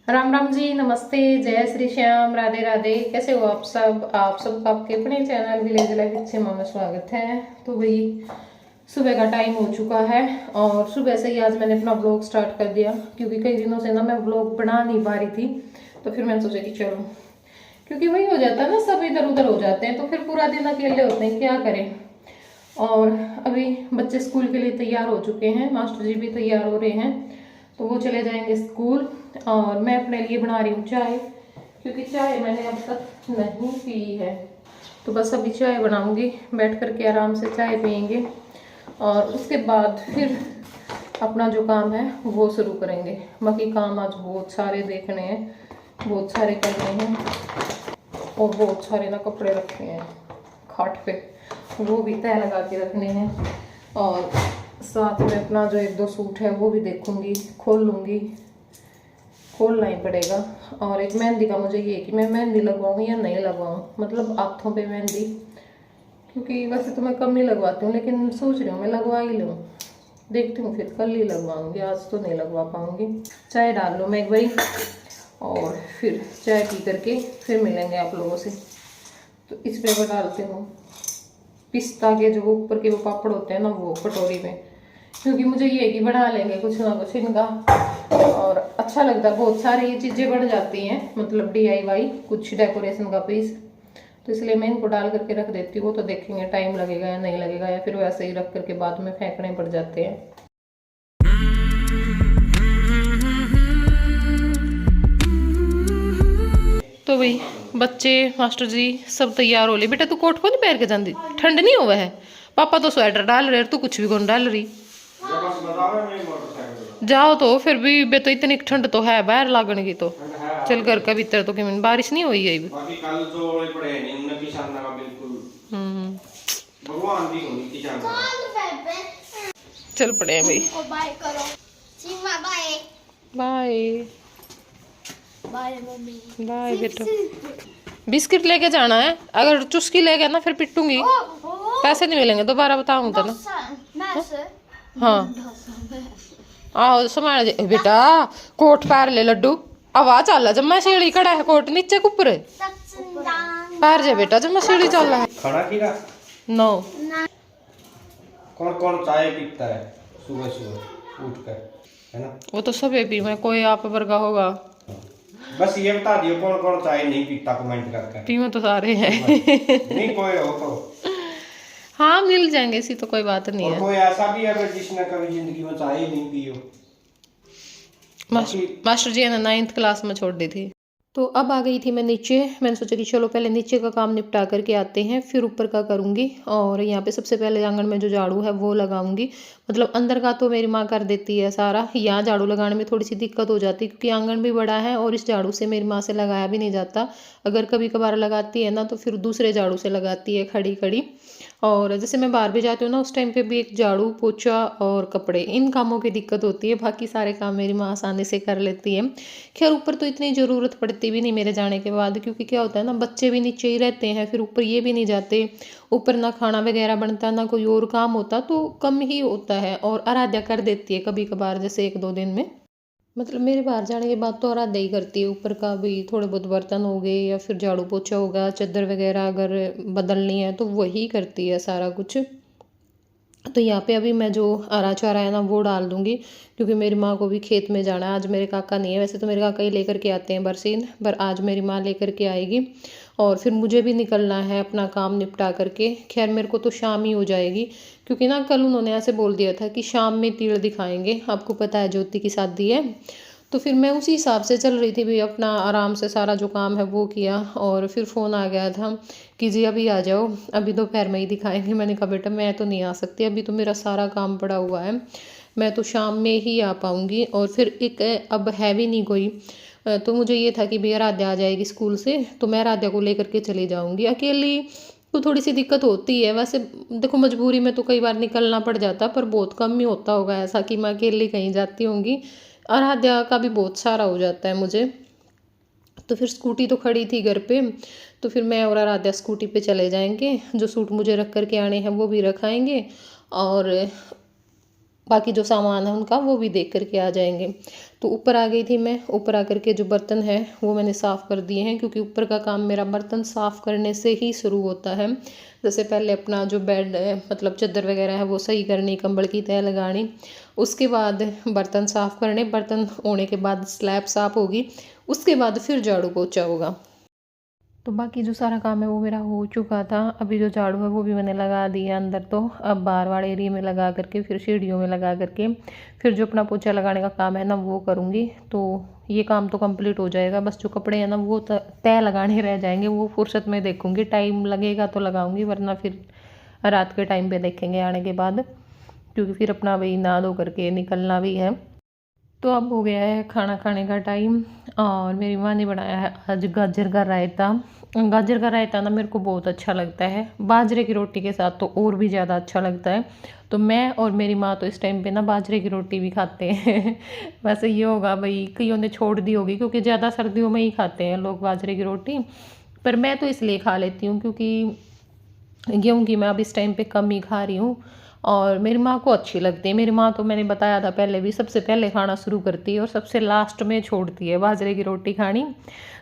राम राम जी, नमस्ते, जय श्री श्याम, राधे राधे। कैसे हो आप सब? आप सबका आपके अपने चैनल विलेज लाइफ विद सीमा में स्वागत है। तो भाई सुबह का टाइम हो चुका है और सुबह से ही आज मैंने अपना ब्लॉग स्टार्ट कर दिया, क्योंकि कई दिनों से ना मैं ब्लॉग बना नहीं पा रही थी। तो फिर मैंने सोचा कि चलो, क्योंकि वही हो जाता है ना, सब इधर उधर हो जाते हैं तो फिर पूरा दिन अकेले होते हैं, क्या करें। और अभी बच्चे स्कूल के लिए तैयार हो चुके हैं, मास्टर जी भी तैयार हो रहे हैं, तो वो चले जाएंगे स्कूल। और मैं अपने लिए बना रही हूँ चाय, क्योंकि चाय मैंने अब तक नहीं पी है। तो बस अभी चाय बनाऊंगी, बैठ करके आराम से चाय पियेंगे और उसके बाद फिर अपना जो काम है वो शुरू करेंगे। बाकी काम आज बहुत सारे देखने हैं, बहुत सारे करने हैं और बहुत सारे ना कपड़े रखने हैं खाट पे, वो भी तय लगा के रखने हैं। और साथ में अपना जो एक दो सूट है वो भी देखूंगी, खोल लूँगी, खोलना ही पड़ेगा। और एक मेहंदी का मुझे ये कि मैं मेहंदी लगवाऊँ या नहीं लगवाऊँ, मतलब हाथों पे मेहंदी, क्योंकि वैसे तो मैं कम ही लगवाती हूँ, लेकिन सोच रही हूँ मैं लगवा ही लूँ। देखती हूँ, फिर कल ही लगवाऊँगी, आज तो नहीं लगवा पाऊँगी। चाय डाल लूँ मैं एक बारी और फिर चाय पी करके फिर मिलेंगे आप लोगों से। तो इस पे मैं डालती हूँ पिस्ता के जो ऊपर के वो पापड़ होते हैं ना, वो कटोरी में, क्योंकि मुझे ये कि बना लेंगे कुछ ना कुछ इनका और अच्छा लगता है। बहुत सारी ये चीज़ें बन जाती हैं, मतलब DIY कुछ डेकोरेशन का पीस, तो इसलिए मैं इनको डाल करके रख देती हूँ। वो तो देखेंगे टाइम लगेगा या नहीं लगेगा, या फिर वैसे ही रख करके बाद में फेंकने पड़ जाते हैं। तो भाई बच्चे, मास्टर जी सब तैयार हो ले। बेटा तू कोट को नहीं पहन के जाती, ठंड नहीं हुआ है? पापा तो स्वेटर डाल रहे, तू कुछ भी कौन डाल रही। जाओ तो फिर भी बे, तो इतनी ठंड तो है बाहर लागने की, तो चल घर का भीतर तो कि बारिश नहीं हुई है बाकी कल तो पड़े नहीं उन्हें किसान का बिल्कुल भगवान भी होनी किसान का। चल पड़े हैं भाई। बाय करो Seema, bye bye bye mummy, bye बेटा। बिस्किट लेके जाना है, अगर चुस्की ले गया ना फिर पिटूंगी, पैसे नहीं मिलेंगे दोबारा, बताऊँ तो ना। हाँ आओ संभाल बेटा, कोट पैर ले लड्डू, आवाज चल जब मैं सीढ़ी खड़ा है, कोट नीचे कुपर पैर जा बेटा जब मैं सीढ़ी चल रहा है। खड़ा कीड़ा नो। कौन कौन चाय पीता है सुबह सुबह उठ कर, है ना? वो तो सब पी, मैं कोई आप वर्गा होगा। बस ये बता दियो कौन कौन चाय नहीं पीता, कमेंट करके। पीवे तो सारे हैं। नहीं कोई हो तो हाँ मिल जाएंगे, इसी तो कोई बात नहीं और है। कोई ऐसा भी है जिसने कभी जिंदगी में चाय ही नहीं पी हो। मास्टर जी ने 9th क्लास में छोड़ दी थी। तो अब आ गई थी मैं नीचे, मैंने सोचा कि चलो पहले नीचे का काम निपटा करके आते हैं, फिर ऊपर का करूँगी। और यहाँ पे सबसे पहले आंगन में जो झाड़ू है वो लगाऊंगी, मतलब अंदर का तो मेरी माँ कर देती है सारा, यहाँ झाड़ू लगाने में थोड़ी सी दिक्कत हो जाती है, क्योंकि आंगन भी बड़ा है और इस झाड़ू से मेरी माँ से लगाया भी नहीं जाता। अगर कभी कभार लगाती है ना तो फिर दूसरे झाड़ू से लगाती है खड़ी खड़ी। और जैसे मैं बाहर भी जाती हूँ ना, उस टाइम पे भी एक झाड़ू पोछा और कपड़े, इन कामों की दिक्कत होती है, बाकी सारे काम मेरी माँ आसानी से कर लेती है। खैर ऊपर तो इतनी ज़रूरत पड़ती भी नहीं मेरे जाने के बाद, क्योंकि क्या होता है ना, बच्चे भी नीचे ही रहते हैं, फिर ऊपर ये भी नहीं जाते, ऊपर ना खाना वगैरह बनता ना कोई और काम होता, तो कम ही होता है। और आराध्या कर देती है कभी कभार, जैसे 1-2 दिन में, मतलब मेरे बाहर जाने के बाद तो आराध्या ही करती है। ऊपर का भी थोड़े बहुत बर्तन हो गए या फिर झाड़ू पोछा होगा, चादर वगैरह अगर बदलनी है तो वही करती है सारा कुछ। तो यहाँ पे अभी मैं जो हरा चारा है ना वो डाल दूँगी, क्योंकि मेरी माँ को भी खेत में जाना है। आज मेरे काका नहीं है, वैसे तो मेरे काका ही लेकर के आते हैं बरसीन, पर आज मेरी माँ लेकर के आएगी और फिर मुझे भी निकलना है अपना काम निपटा करके। खैर मेरे को तो शाम ही हो जाएगी, क्योंकि ना कल उन्होंने ऐसे बोल दिया था कि शाम में तीड़ दिखाएंगे, आपको पता है ज्योति की शादी है। तो फिर मैं उसी हिसाब से चल रही थी भी, अपना आराम से सारा जो काम है वो किया और फिर फ़ोन आ गया था कि जी अभी आ जाओ, अभी दोपहर में ही दिखाएंगे। मैंने कहा बेटा मैं तो नहीं आ सकती, अभी तो मेरा सारा काम पड़ा हुआ है, मैं तो शाम में ही आ पाऊँगी। और फिर एक अब है भी नहीं कोई, तो मुझे ये था कि भैया राध्या आ जाएगी स्कूल से तो मैं राध्या को लेकर के चली जाऊँगी। अकेली तो थोड़ी सी दिक्कत होती है, वैसे देखो मजबूरी में तो कई बार निकलना पड़ जाता, पर बहुत कम ही होता होगा ऐसा कि मैं अकेली कहीं जाती होंगी। आराध्या का भी बहुत सारा हो जाता है मुझे। तो फिर स्कूटी तो खड़ी थी घर पे, तो फिर मैं और आराध्या स्कूटी पे चले जाएंगे, जो सूट मुझे रख कर के आने हैं वो भी रखाएंगे और बाकी जो सामान है उनका वो भी देख करके आ जाएंगे। तो ऊपर आ गई थी मैं। ऊपर आकर के जो बर्तन है वो मैंने साफ़ कर दिए हैं, क्योंकि ऊपर का काम मेरा बर्तन साफ़ करने से ही शुरू होता है। जैसे पहले अपना जो बेड है मतलब चादर वगैरह है वो सही करनी, कंबल की तह लगानी, उसके बाद बर्तन साफ़ करने, बर्तन होने के बाद स्लैब साफ़ होगी, उसके बाद फिर झाड़ू पोछा होगा। तो बाकी जो सारा काम है वो मेरा हो चुका था। अभी जो झाड़ू है वो भी मैंने लगा दिया अंदर, तो अब बाहर वाले एरिया में लगा करके फिर सीढ़ियों में लगा करके फिर जो अपना पोछा लगाने का काम है ना वो करूँगी। तो ये काम तो कंप्लीट हो जाएगा, बस जो कपड़े हैं ना वो तय लगाने रह जाएंगे, वो फुर्सत में देखूँगी, टाइम लगेगा तो लगाऊँगी, वरना फिर रात के टाइम पर देखेंगे आने के बाद, क्योंकि फिर अपना वही नहा धो करके निकलना भी है। तो अब हो गया है खाना खाने का टाइम, और मेरी माँ ने बनाया है आज गाजर का रायता। गाजर का रायता ना मेरे को बहुत अच्छा लगता है, बाजरे की रोटी के साथ तो और भी ज़्यादा अच्छा लगता है। तो मैं और मेरी माँ तो इस टाइम पे ना बाजरे की रोटी भी खाते हैं वैसे ये होगा भाई कईयों ने छोड़ दी होगी, क्योंकि ज़्यादा सर्दियों में ही खाते हैं लोग बाजरे की रोटी, पर मैं तो इसलिए खा लेती हूँ क्योंकि गेहूँ की मैं अब इस टाइम पे कम ही खा रही हूँ, और मेरी माँ को अच्छी लगती है। मेरी माँ तो मैंने बताया था पहले भी, सबसे पहले खाना शुरू करती है और सबसे लास्ट में छोड़ती है बाजरे की रोटी खानी।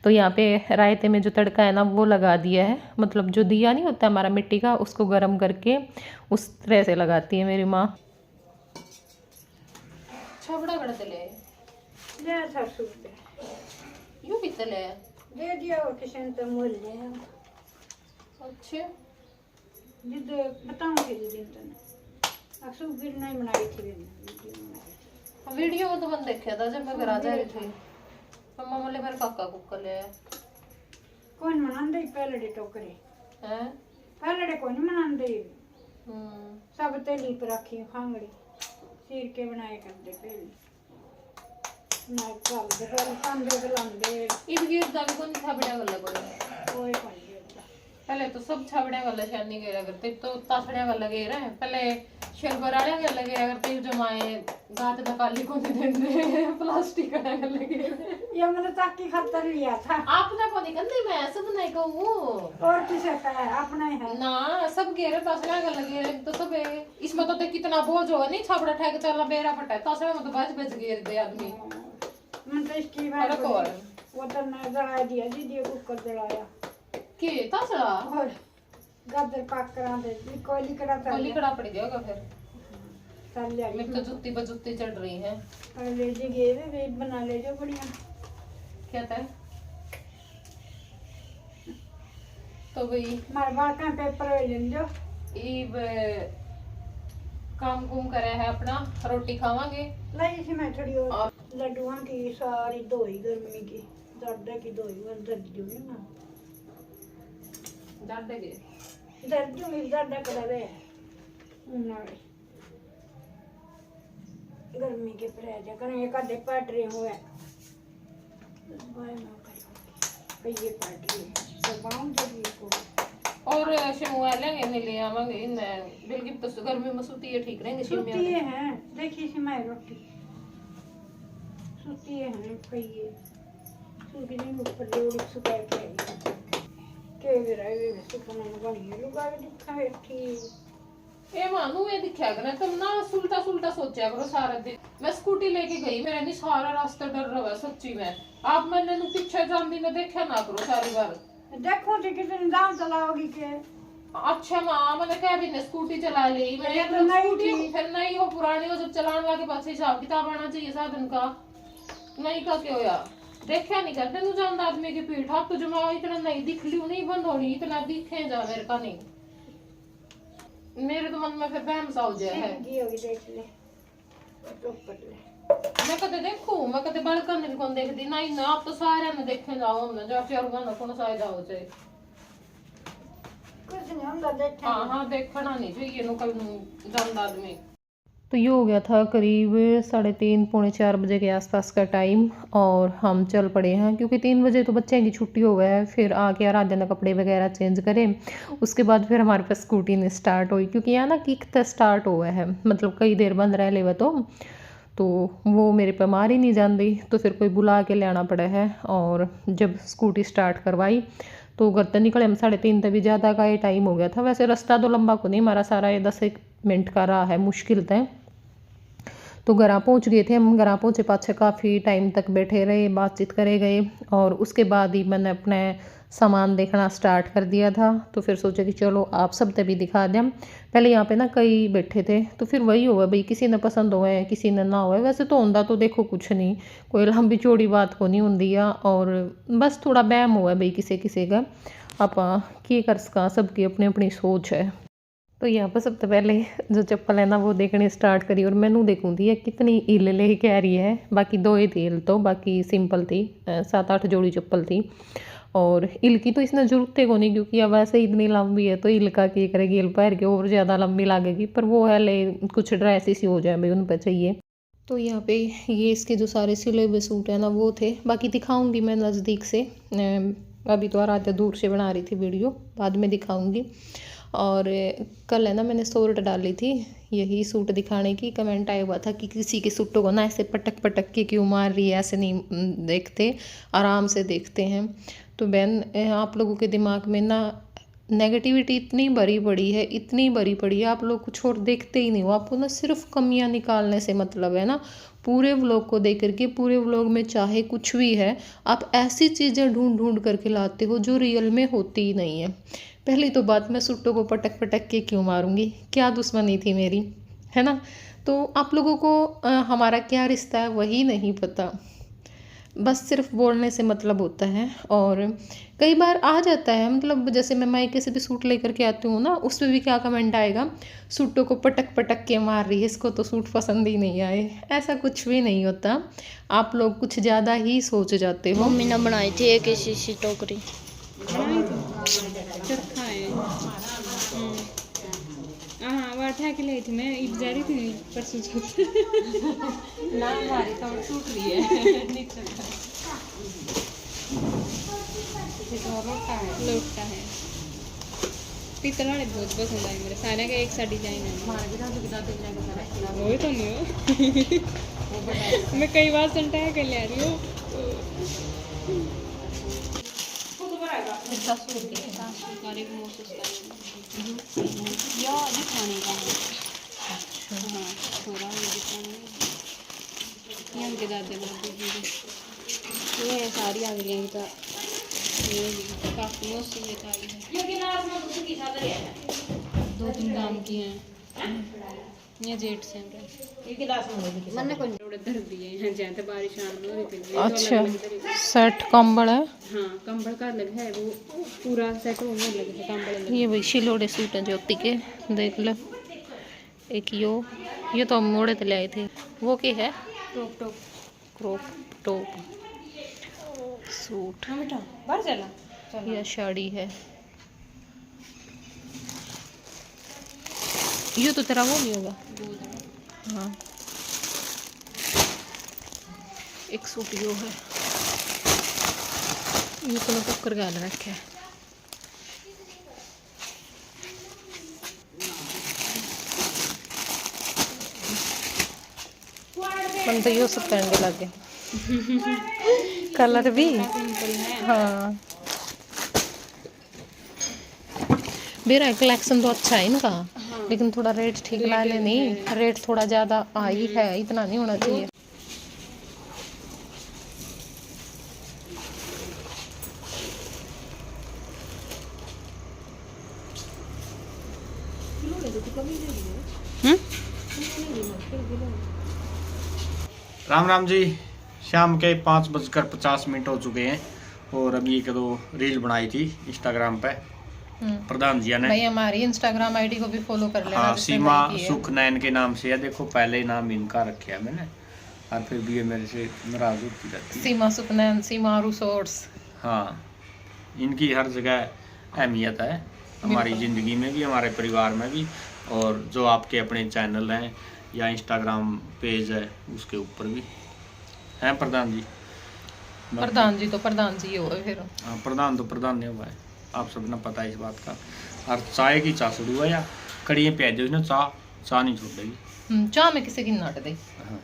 तो यहाँ पे रायते में जो तड़का है ना वो लगा दिया है, मतलब जो दिया नहीं होता हमारा मिट्टी का, उसको गर्म करके उस तरह से लगाती है मेरी माँ। छबड़ा कर तले यूं भी तले दे दिया और किशन तो मोल ले अच्छे जिद बताऊंगी दिन तक अक्सर फिर नहीं बनाई थी वीडियो में तो मैंने देखा था जब मैं घर आ जा रही थी, मम्मा बोले मेरे काका कुकर ले कौन मनांदे पहले डे टोकरे हैं, पहले डे कौन मनांदे सब तेली पर रखी खांगड़ी सीर के बनाए करते पहले ना कल दे पर सांदे गलांदे इस गिर दा भी कौन छाबड़ा गल्ला कोई ओए कौन पहले तो सब छाबड़ा गल्ला शानी गेरा करते, तो तासड़िया गल्ला गेरा है पहले शेलबराड़िया गल्ला गेरा करते जमाए गात दा काली को देंदे प्लास्टिक का गल्ला गेरा ये मैंने ताकि खातर लिया था आपने को निकलती मैं सब नहीं कहूँ और किसे का है अपना ही है ना, सब गेरे तासड़िया गल्ला गेरे तो सब है। इसमें तो कितना बोझ होगा नहीं, छाबड़ा ठेक चलना बेरा फटा है, तासड़िया में तो बच गेर दे आदमी मैं तो इसकी बात वो तो मैं जला दिया दीदी कुकर जलाया के तासड़ा और गाजर पाक करा दे कोयली करा था कोली कड़ा पड़ गया फिर चल जा मेरी तो जुत्ती पर जुत्ती चढ़ रही है। और ले जी गए वे बना ले जो बढ़िया क्या था तो भाई मार बाल का पेपर ले लो इब काम कुम करे है अपना, रोटी खावांगे लाई सी मैं थोड़ी और लड्डुआं की सारी दोई गर्मी की दर्द की दोई और दर्द जो ना डाल देंगे दर्द जो मिल दर्द कर रहे नाले गर्मी के परहेज करेंगे कदे पट रहे हुए बाय ना करो ये पट रही तो बाउंड जब को और शिमुआ लेंगे नहीं ले आवांगे इन बिल्कुल तो गर्मी में सूती है ठीक रहेंगे शिमुआ सूती है देखिए सी मैं रोटी सूती है कहिए सूती नहीं ऊपर लोड़ी सुखा के गिराए सुखना बनी लुगा दिखा ठीक ए मानू ये दिखा कर तुम ना सुलटा सुलटा सोचा करो सारा दिन। मैं स्कूटी लेके गई, मेरा नहीं सारा रास्ता डर रहा है सच्ची में, आप मैंने पीछे जाती ने देखा ना करो सारी बार देखो जी कितने दाम चलाओगी के अच्छा माँ मैंने क्या भी स्कूटी चला ली मैंने तो नहीं स्कूटी फिर नहीं हो पुरानी हो, जब चलाने वाले पास हिसाब किताब आना चाहिए साधन का, नहीं का क्यों यार देखा नहीं करते नु जानता आदमी की पीठ आप तो जमा इतना नहीं दिख लियो नहीं बंद होनी इतना दिखे जा मेरे का नहीं, मेरे तो मन में फिर बहम सा हो जाए है की होगी देख ले तो कर ले मैं कदे देखूं मैं कदे बड़का नहीं कौन देखती नहीं ना, आप तो सारे ने देखे जाओ ना जो चरुगा ना कौन साइड हो जाए कुछ नहीं हम देखे हाँ हाँ देखना नहीं चाहिए नु कल जानता आदमी। तो ये हो गया था करीब 3:30 पौने 4 बजे के आसपास का टाइम, और हम चल पड़े हैं क्योंकि 3 बजे तो बच्चे की छुट्टी हो गया है। फिर आके आराध्या ने कपड़े वगैरह चेंज करे, उसके बाद फिर हमारे पास स्कूटी ने स्टार्ट हुई, क्योंकि यहाँ ना किक तो स्टार्ट हुआ है मतलब कई देर बंद रह ले तो वो मेरे पे मार ही नहीं जाती, तो फिर कोई बुला के ले आना पड़ा है। और जब स्कूटी स्टार्ट करवाई तो घर तो निकले हम 3:30 तभी ज़्यादा का ये टाइम हो गया था। वैसे रास्ता तो लंबा को नहीं, हमारा सारा ये 10 मिनट का रहा है मुश्किल तय, तो घर पहुँच गए थे हम। घर पहुँचे पाछे काफ़ी टाइम तक बैठे रहे, बातचीत करे गए और उसके बाद ही मैंने अपने सामान देखना स्टार्ट कर दिया था। तो फिर सोचा कि चलो आप सब तभी दिखा दें। पहले यहाँ पे ना कई बैठे थे तो फिर वही हुआ भाई, किसी ने पसंद हुए किसी ने ना हुए। वैसे तो होंदा तो देखो कुछ नहीं, कोई लंबी चौड़ी बात को नहीं होंदी है और बस थोड़ा बहम हुआ भाई किसी किसी का। आप की कर सका, सबकी अपनी अपनी सोच है। तो यहाँ पर सबसे पहले जो चप्पल है ना वो देखने स्टार्ट करी और मैनू देखूँ थी कितनी ईल ले के आ रही है। बाकी 2 ही थी ईल, तो बाकी सिंपल थी, 7-8 जोड़ी चप्पल थी। और ईल की तो इसने जरूरत को नहीं, क्योंकि अब वैसे ही इतनी लंबी है तो ईल का की करेगी, ईल पैर के और ज़्यादा लंबी लगेगी। पर वो है ले कुछ ड्रेस इसी हो जाए भाई उन पर चाहिए। तो यहाँ पे ये इसके जो सारे सिले हुए सूट है ना वो थे। बाकी दिखाऊंगी मैं नज़दीक से, अभी तो आराध्या दूर से बना रही थी वीडियो, बाद में दिखाऊंगी। और कल है ना मैंने शॉर्ट डाली थी यही सूट दिखाने की। कमेंट आया हुआ था कि किसी के सूटों को ना ऐसे पटक पटक के क्यों मार रही है, ऐसे नहीं देखते, आराम से देखते हैं। तो बहन आप लोगों के दिमाग में ना नेगेटिविटी इतनी भरी पड़ी है, इतनी भरी पड़ी है, आप लोग कुछ और देखते ही नहीं हो। आपको ना सिर्फ कमियां निकालने से मतलब है ना। पूरे व्लॉग को देख करके, पूरे व्लॉग में चाहे कुछ भी है, आप ऐसी चीज़ें ढूंढ ढूंढ करके लाते हो जो रियल में होती ही नहीं है। पहली तो बात, मैं सूटों को पटक पटक के क्यों मारूंगी, क्या दुश्मनी थी मेरी, है ना। तो आप लोगों को हमारा क्या रिश्ता है वही नहीं पता, बस सिर्फ बोलने से मतलब होता है। और कई बार आ जाता है, मतलब जैसे मैं मायके से भी सूट लेकर के आती हूँ ना, उस पर भी क्या कमेंट आएगा, सूटों को पटक पटक के मार रही है, इसको तो सूट पसंद ही नहीं आए। ऐसा कुछ भी नहीं होता, आप लोग कुछ ज़्यादा ही सोच जाते हो। मम्मी ने बनाई थी एक ऐसी टोकरी। चरखा है। हाँ वो उठा के लाई थी मैं, ईद जा रही थी परसों ना हमारी तो सूट रही है लोटा है। पीतल वाले बहुत पसंद आए मेरे, सारे का एक सा डिजाइन है। वही तो नहीं हो मैं कई बार संटा के ले आ रही हूँ। दिखाने का है। हाँ थोड़ा ये दिखाने ये उनके दादे ये सारी आ गई का, ये काफ़ी मौसम ये सारी है। 2-3 दाम की हैं ये जेट से मैंने कोई धर दिए हैं जैसे बारिश आने हो रही थी। अच्छा सेट कंबल है। हाँ कंबल का अलग है, वो पूरा सेट वो अलग है, कंबल अलग। ये वही शिलोड़े सूट हैं ज्योति के, देख लो। एक ये तो हम मोड़े तो ले आए थे। वो क्या है? Top top crop top suit. हाँ बेटा बाहर चला। यह साड़ी है। ये तो तेरा वो नहीं होगा। हाँ एक सूट यो है, ये तो मैं कुकर गाल रखे है। मन तो यो सब पहनने लगे कलर भी। हाँ मेरा कलेक्शन तो अच्छा है इनका। हाँ। लेकिन थोड़ा रेट ठीक ला ले, नहीं रेट थोड़ा ज़्यादा आई है, इतना नहीं होना चाहिए। राम राम जी। शाम के 5:50 हो चुके हैं और अभी एक दो रील बनाई थी इंस्टाग्राम पे प्रधान जी ने। भाई हमारी इंस्टाग्राम आईडी को भी फॉलो कर लेना। हाँ सीमा सुखनैन के नाम से है। देखो पहले ही नाम इनका रखा है मैंने, और फिर भी ये मेरे से नाराज होती रहती है। सीमा सुखनैन, सीमा रिसोर्ट्स। हाँ इनकी हर जगह अहमियत है हमारी ज़िंदगी में भी, हमारे परिवार में भी, और जो आपके अपने चैनल हैं या इंस्टाग्राम पेज है उसके ऊपर भी हैं प्रधान जी। प्रधान जी तो प्रधान जी हो गए फिर। हाँ प्रधान तो प्रधान नहीं हुआ है, आप सब ने पता है इस बात का। और चाय की चा शुरू हुआ या कड़ियाँ प्याज जो ना चाह नहीं छोड़ेगी। चाह में किसी की नाट दे। हाँ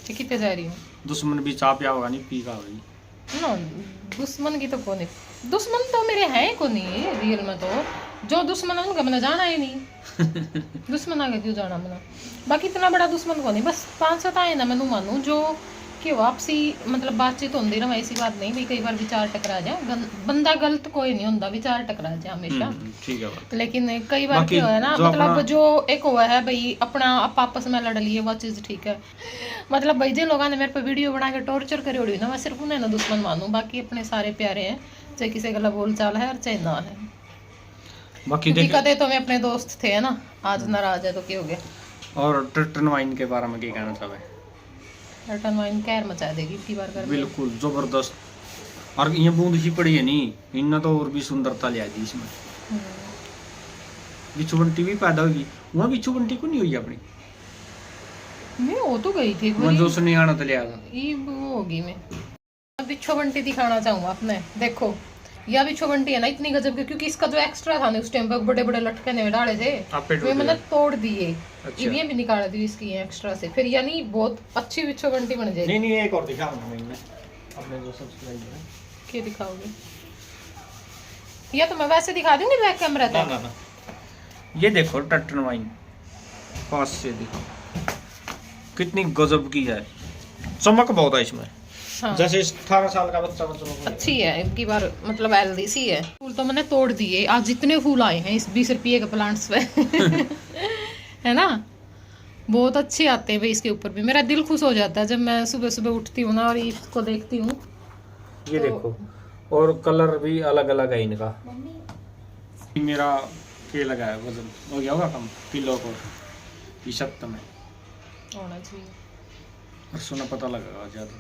कितने जा रही हूँ। दुश्मन भी चाह पिया होगा नहीं पी का होगी ना दुश्मन की तो कौन है, दुश्मन तो मेरे हैं को नहीं रियल में। तो जो दुश्मन है उनका मैंने जाना ही नहीं। दुश्मन आगे क्यों जाना मैंने, बाकी इतना बड़ा दुश्मन को नहीं, बस 5-7 आए ना मैनू मानू जो कि वापसी मतलब बातचीत होती रहे, ऐसी बात नहीं भी कई बार विचार टकरा जाए, बंदा गलत कोई नहीं होता, विचार टकरा जाए हमेशा। ठीक है बात। लेकिन कई बार क्या है ना, मतलब जो एक हुआ है भाई अपना आपस में लड़ लिए, वो चीज़ ठीक है। मतलब भाई जिन लोगों ने मेरे पे वीडियो बना के टॉर्चर करी उड़ी ना, मैं सिर्फ उन्हें ना दुश्मन मानूं, बाकी अपने सारे प्यारे हैं, चाहे किसी गला बोल चाल है और चाहे ना है। बाकी कदे तो मैं अपने दोस्त थे ना, आज नाराज है तो क्या हो गया। और टर्टन वाइन के बारे में क्या कहना चाहे? टर्टन वाइन कहर मचा देगी की बार कर बिल्कुल जबरदस्त, और ये बूंद ही पड़ी है नहीं, इन्ना तो और भी सुंदरता ले दी इसमें। बिच्छू बंटी भी पैदा होगी, वहाँ बिच्छू बंटी को नहीं हुई अपनी, मैं वो तो गई थी मैं जो सुनी आना तो लिया था ये वो होगी। मैं बिच्छू बंटी दिखाना चाहूँगा आपने, देखो या बिच्छू बंटी है ना इतनी गजब की, क्योंकि इसका जो एक्स्ट्रा था ना उस टाइम पर बड़े बड़े लटके ने डाले थे, वे मैंने तोड़ दिए। अच्छा। ये भी निकाल दी इसकी एक्स्ट्रा से, फिर यानी बहुत अच्छी बिच्छू बंटी बन जाएगी। नहीं एक और दिखाऊंगा मैं अपने जो सब्सक्राइबर है। क्या दिखाओगे? या तो मैं वैसे दिखा दूंगी बैक कैमरा ना तक। ना ना, ये देखो टर्टन वाइन पास से दिखाओ, कितनी गजब की है, चमक बहुत है इसमें। हाँ। जैसे 18 साल का बच्चा चमक अच्छी है इनकी बार, मतलब हेल्दी सी है। फूल तो मैंने तोड़ दिए, आज जितने फूल आए हैं इस 20 रुपये के प्लांट्स पे है ना, बहुत अच्छे आते हैं भाई इसके ऊपर भी। मेरा दिल खुश हो जाता है जब मैं सुबह सुबह उठती हूँ ना और इसको देखती हूँ। ये देखो, और कलर भी अलग अलग है इनका। मेरा ये लगा है, वजन हो गया होगा कम किलो को, ये सप्ताह में होना चाहिए। परसों ना पता लगेगा ज़्यादा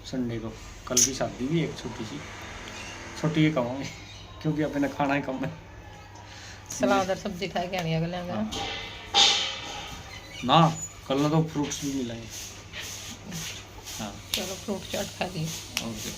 संडे को। कल भी शादी भी एक छोटी ही कमाऊंगे क्योंकि अपने खाना ही कम है। सलाद और सब्जी खा के आनी अगले ना कल ना तो फ्रूट्स भी मिलेंगे। हाँ चलो फ्रूट चाट खा ली। ओके।